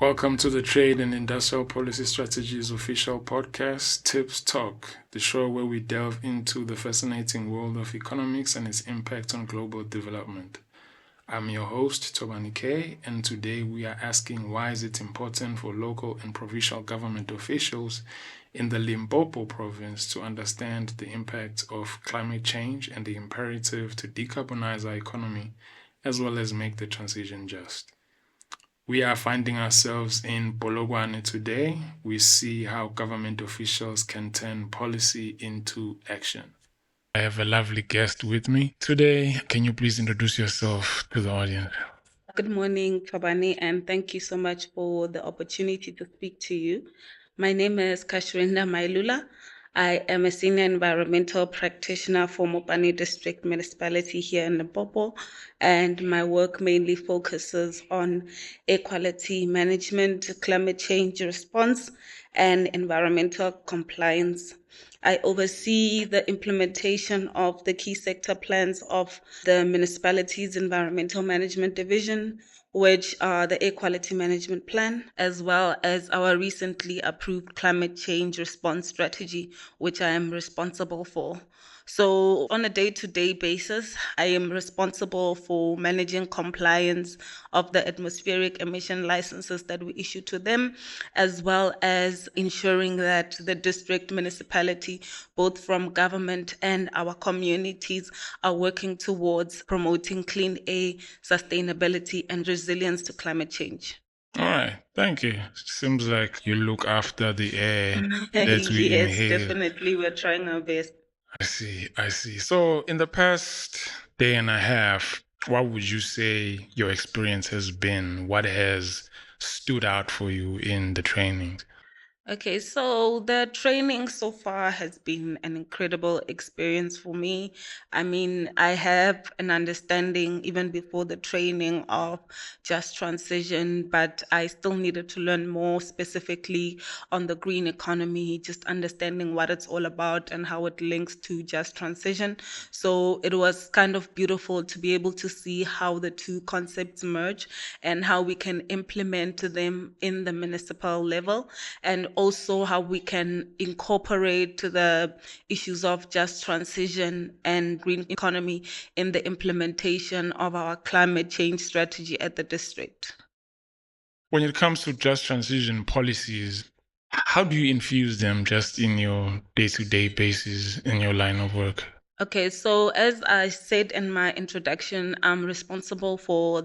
Welcome to the Trade and Industrial Policy Strategies official podcast, Tips Talk, the show where we delve into the fascinating world of economics and its impact on global development. I'm your host, Thobani K, and today we are asking why is it important for local and provincial government officials in the Limpopo province to understand the impact of climate change and the imperative to decarbonize our economy, as well as make the transition just. We are finding ourselves in Polokwane today. We see how government officials can turn policy into action. I have a lovely guest with me today. Can you please introduce yourself to the audience? Good morning, Thobani, and thank you so much for the opportunity to speak to you. My name is Kashrinda Mailula. I am a senior environmental practitioner for Mopani District Municipality here in Limpopo, and my work mainly focuses on air quality management, climate change response, and environmental compliance. I oversee the implementation of the key sector plans of the municipality's environmental management division, which are the air quality management plan, as well as our recently approved climate change response strategy, which I am responsible for. So on a day-to-day basis, I am responsible for managing compliance of the atmospheric emission licenses that we issue to them, as well as ensuring that the district municipality, both from government and our communities, are working towards promoting clean air, sustainability, and resilience to climate change. All right, thank you. Seems like you look after the air that we Yes, inhale. definitely. We're trying our best. I see. So in the past day and a half, what would you say your experience has been? What has stood out for you in the trainings? Okay, so the training so far has been an incredible experience for me. I mean, I have an understanding even before the training of just transition, but I still needed to learn more specifically on the green economy, just understanding what it's all about and how it links to just transition. So it was kind of beautiful to be able to see how the two concepts merge and how we can implement them in the municipal level, and also how we can incorporate the issues of just transition and green economy in the implementation of our climate change strategy at the district. When it comes to just transition policies, how do you infuse them just in your day-to-day basis in your line of work? Okay, so as I said in my introduction, I'm responsible for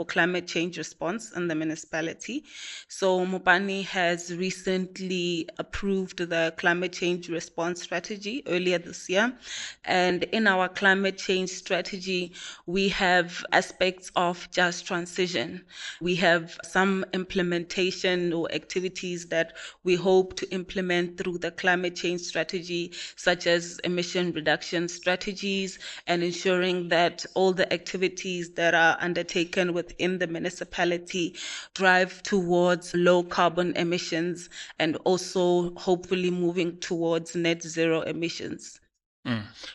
climate change response in the municipality. So Mopani has recently approved the climate change response strategy earlier this year. And in our climate change strategy, we have aspects of just transition. We have some implementation or activities that we hope to implement through the climate change strategy, such as emission reduction strategies and ensuring that all the activities that are undertaken within the municipality drive towards low carbon emissions and also hopefully moving towards net zero emissions.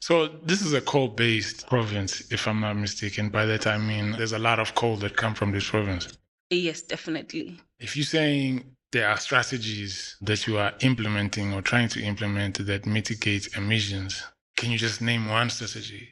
So this is a coal-based province, if I'm not mistaken. By that I mean there's a lot of coal that come from this province. Yes, definitely. If you're saying there are strategies that you are implementing or trying to implement that mitigate emissions, can you just name one strategy?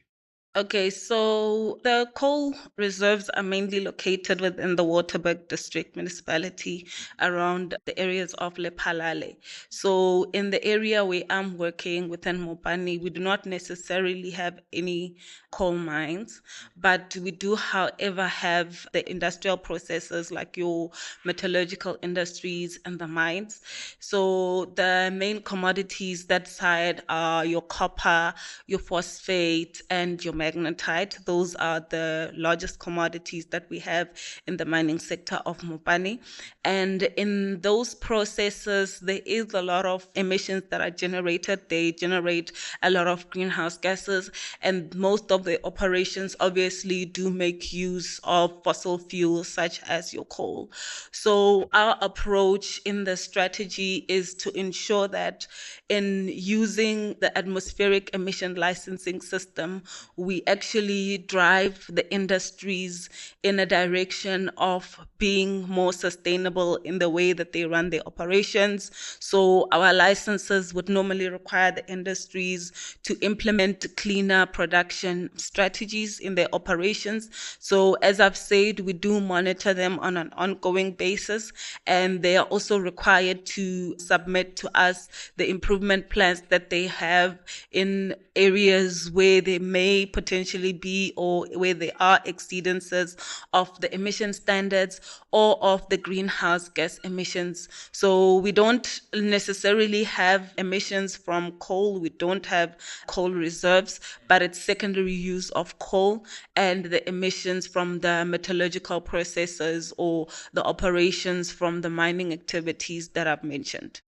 Okay, so the coal reserves are mainly located within the Waterberg District Municipality around the areas of Lephalale. So in the area where I'm working within Mopani, we do not necessarily have any coal mines, but we do, however, have the industrial processes like your metallurgical industries and the mines. So the main commodities that side are your copper, your phosphate, and your magnetite. Those are the largest commodities that we have in the mining sector of Mopani. And in those processes, there is a lot of emissions that are generated. They generate a lot of greenhouse gases, and most of the operations obviously do make use of fossil fuels such as your coal. So our approach in the strategy is to ensure that in using the atmospheric emission licensing system, we actually drive the industries in a direction of being more sustainable in the way that they run their operations. So our licenses would normally require the industries to implement cleaner production strategies in their operations. So as I've said, we do monitor them on an ongoing basis, and they are also required to submit to us the improvement plans that they have in areas where they may potentially be or where there are exceedances of the emission standards or of the greenhouse gas emissions. So we don't necessarily have emissions from coal. We don't have coal reserves, but it's secondary use of coal and the emissions from the metallurgical processes or the operations from the mining activities that I've mentioned.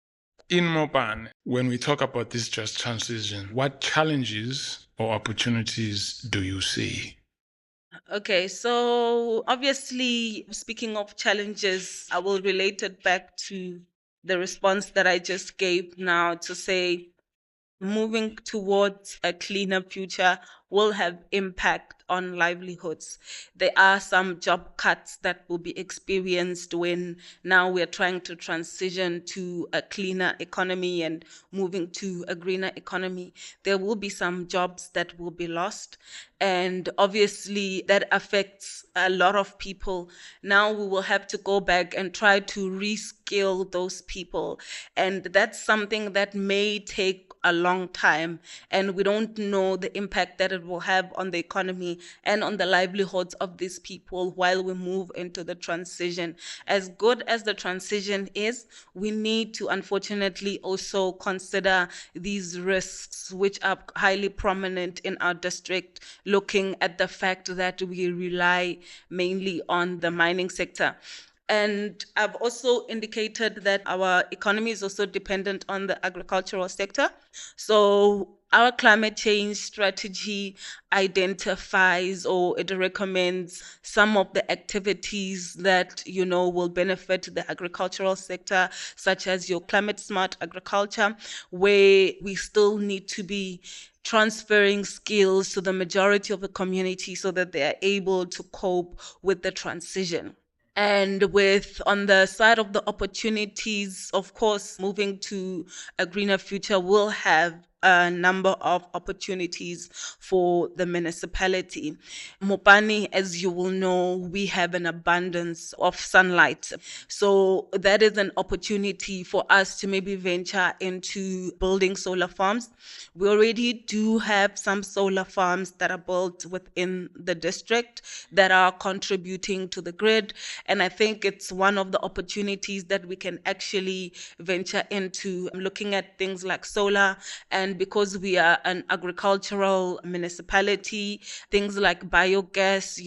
In Mopani, when we talk about this just transition, what challenges or opportunities do you see? Okay, so obviously, speaking of challenges, I will relate it back to the response that I just gave now to say moving towards a cleaner future will have impact on livelihoods. There are some job cuts that will be experienced when now we're trying to transition to a cleaner economy and moving to a greener economy. There will be some jobs that will be lost. And obviously, that affects a lot of people. Now we will have to go back and try to reskill those people. And that's something that may take a long time, and we don't know the impact that it will have on the economy and on the livelihoods of these people while we move into the transition. As good as the transition is, we need to unfortunately also consider these risks, which are highly prominent in our district, looking at the fact that we rely mainly on the mining sector. And I've also indicated that our economy is also dependent on the agricultural sector. So our climate change strategy identifies or it recommends some of the activities that, will benefit the agricultural sector, such as your climate smart agriculture, where we still need to be transferring skills to the majority of the community so that they are able to cope with the transition. And with on the side of the opportunities, of course, moving to a greener future will have a number of opportunities for the municipality. Mopani, as you will know, we have an abundance of sunlight. So that is an opportunity for us to maybe venture into building solar farms. We already do have some solar farms that are built within the district that are contributing to the grid. And I think it's one of the opportunities that we can actually venture into looking at things like solar. And because we are an agricultural municipality, things like biogas,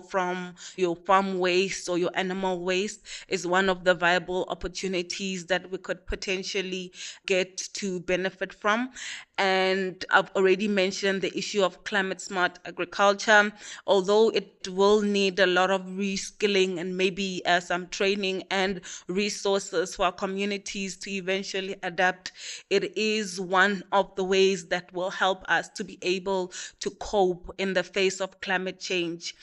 from your farm waste or your animal waste is one of the viable opportunities that we could potentially get to benefit from. And I've already mentioned the issue of climate smart agriculture, although it will need a lot of reskilling and maybe some training and resources for our communities to eventually adapt. It is one of the ways that will help us to be able to cope in the face of climate change.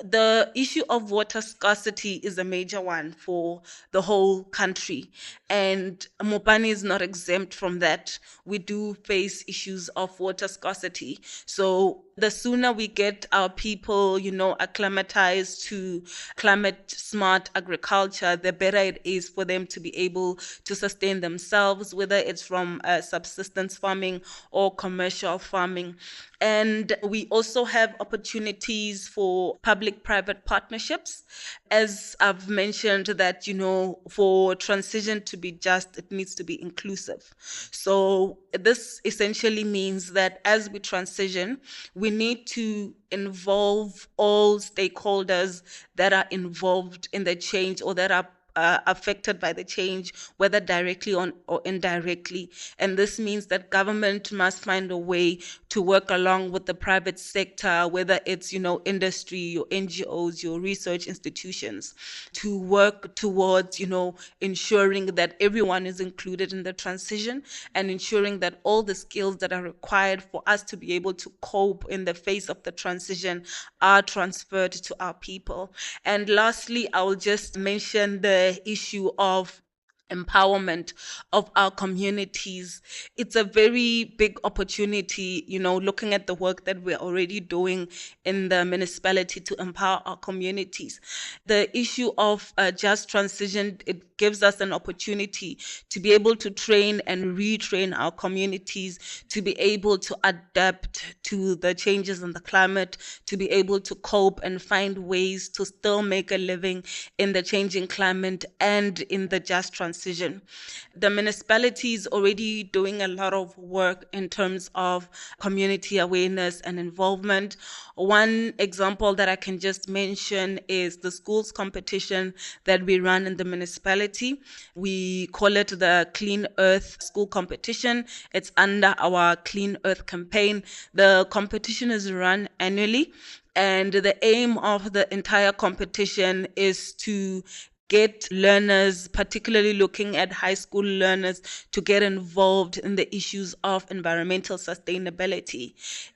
The issue of water scarcity is a major one for the whole country, and Mopani is not exempt from that. We do face issues of water scarcity. So the sooner we get our people, acclimatized to climate smart agriculture, the better it is for them to be able to sustain themselves, whether it's from subsistence farming or commercial farming. And we also have opportunities for public-private partnerships. As I've mentioned that, for transition to be just, it needs to be inclusive. So this essentially means that as we transition, we need to involve all stakeholders that are involved in the change or that are affected by the change, whether directly or indirectly. And this means that government must find a way to work along with the private sector, whether it's, industry, your NGOs, your research institutions, to work towards, ensuring that everyone is included in the transition and ensuring that all the skills that are required for us to be able to cope in the face of the transition are transferred to our people. And lastly, I will just mention the issue of empowerment of our communities. It's a very big opportunity, looking at the work that we're already doing in the municipality to empower our communities. The issue of just transition, it gives us an opportunity to be able to train and retrain our communities, to be able to adapt to the changes in the climate, to be able to cope and find ways to still make a living in the changing climate and in the just transition. The municipality is already doing a lot of work in terms of community awareness and involvement. One example that I can just mention is the schools competition that we run in the municipality. We call it the Clean Earth School Competition. It's under our Clean Earth campaign. The competition is run annually, and the aim of the entire competition is to get learners, particularly looking at high school learners, to get involved in the issues of environmental sustainability.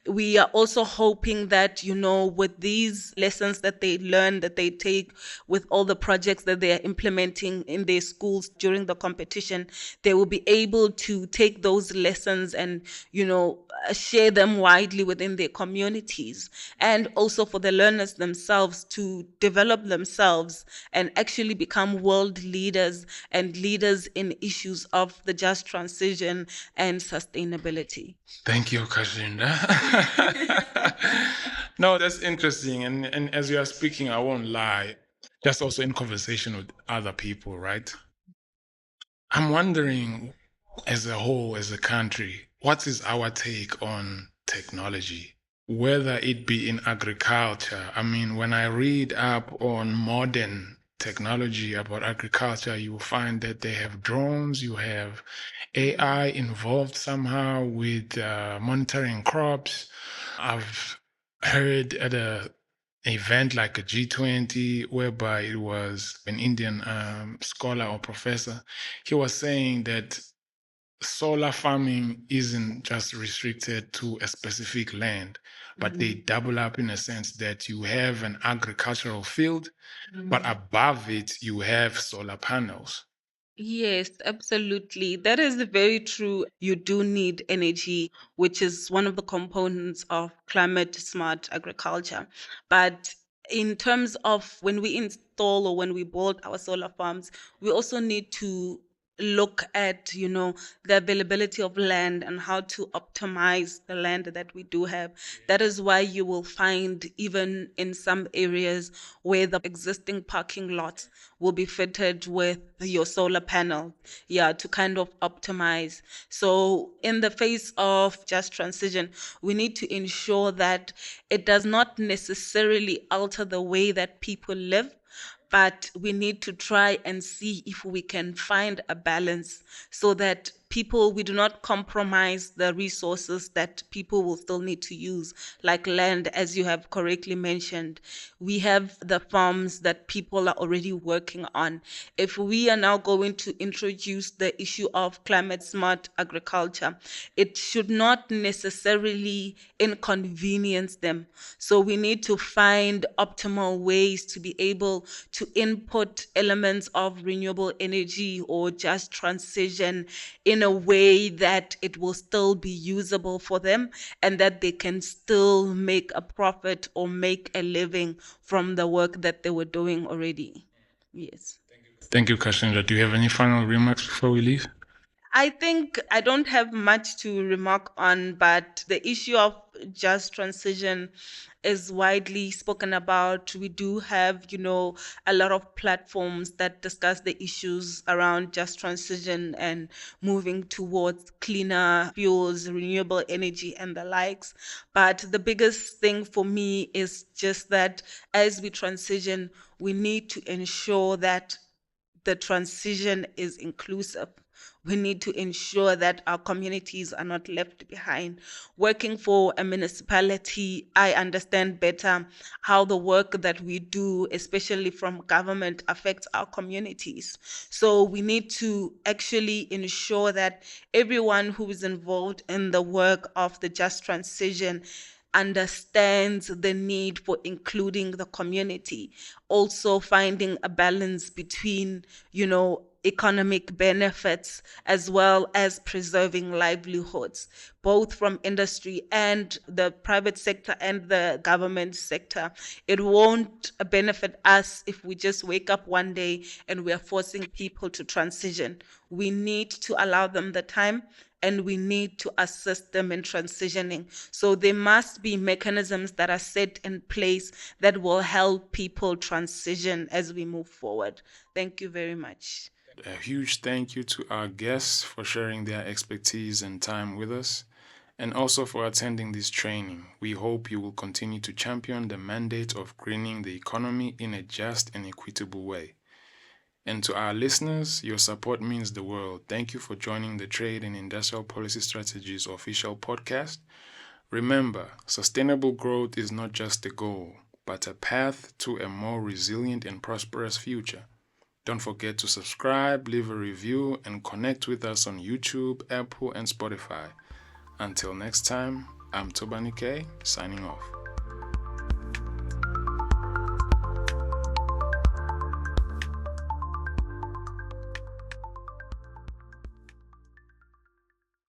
We are also hoping that, with these lessons that they learn, that they take with all the projects that they are implementing in their schools during the competition, they will be able to take those lessons and, share them widely within their communities. And also for the learners themselves to develop themselves and actually become world leaders and leaders in issues of the just transition and sustainability. Thank you, Kashrinda. No, that's interesting. And as you are speaking, I won't lie, just also in conversation with other people, right? I'm wondering, as a whole, as a country, what is our take on technology? Whether it be in agriculture. I mean, when I read up on modern technology about agriculture, you will find that they have drones, you have AI involved somehow with monitoring crops. I've heard at a event like a G20, whereby it was an Indian scholar or professor. He was saying that solar farming isn't just restricted to a specific land, but they double up in a sense that you have an agricultural field, but above it, you have solar panels. Yes, absolutely. That is very true. You do need energy, which is one of the components of climate smart agriculture. But in terms of when we install or when we build our solar farms, we also need to look at, the availability of land and how to optimize the land that we do have. That is why you will find even in some areas where the existing parking lots will be fitted with your solar panel, to kind of optimize. So in the face of just transition, we need to ensure that it does not necessarily alter the way that people live, but we need to try and see if we can find a balance so that we do not compromise the resources that people will still need to use, like land, as you have correctly mentioned. We have the farms that people are already working on. If we are now going to introduce the issue of climate smart agriculture, it should not necessarily inconvenience them. So we need to find optimal ways to be able to input elements of renewable energy or just transition in a way that it will still be usable for them and that they can still make a profit or make a living from the work that they were doing already. Yes. Thank you, Kashrinda. Do you have any final remarks before we leave? I think I don't have much to remark on, but the issue of just transition is widely spoken about. We do have, a lot of platforms that discuss the issues around just transition and moving towards cleaner fuels, renewable energy, and the likes. But the biggest thing for me is just that as we transition, we need to ensure that the transition is inclusive. We need to ensure that our communities are not left behind. Working for a municipality, I understand better how the work that we do, especially from government, affects our communities. So we need to actually ensure that everyone who is involved in the work of the just transition understands the need for including the community, also finding a balance between, economic benefits as well as preserving livelihoods, both from industry and the private sector and the government sector. It won't benefit us if we just wake up one day and we are forcing people to transition. We need to allow them the time, and we need to assist them in transitioning. So there must be mechanisms that are set in place that will help people transition as we move forward. Thank you very much. A huge thank you to our guests for sharing their expertise and time with us, and also for attending this training. We hope you will continue to champion the mandate of greening the economy in a just and equitable way. And to our listeners, your support means the world. Thank you for joining the Trade and Industrial Policy Strategies official podcast. Remember, sustainable growth is not just a goal, but a path to a more resilient and prosperous future. Don't forget to subscribe, leave a review, and connect with us on YouTube, Apple, and Spotify. Until next time, I'm Thobani K, signing off.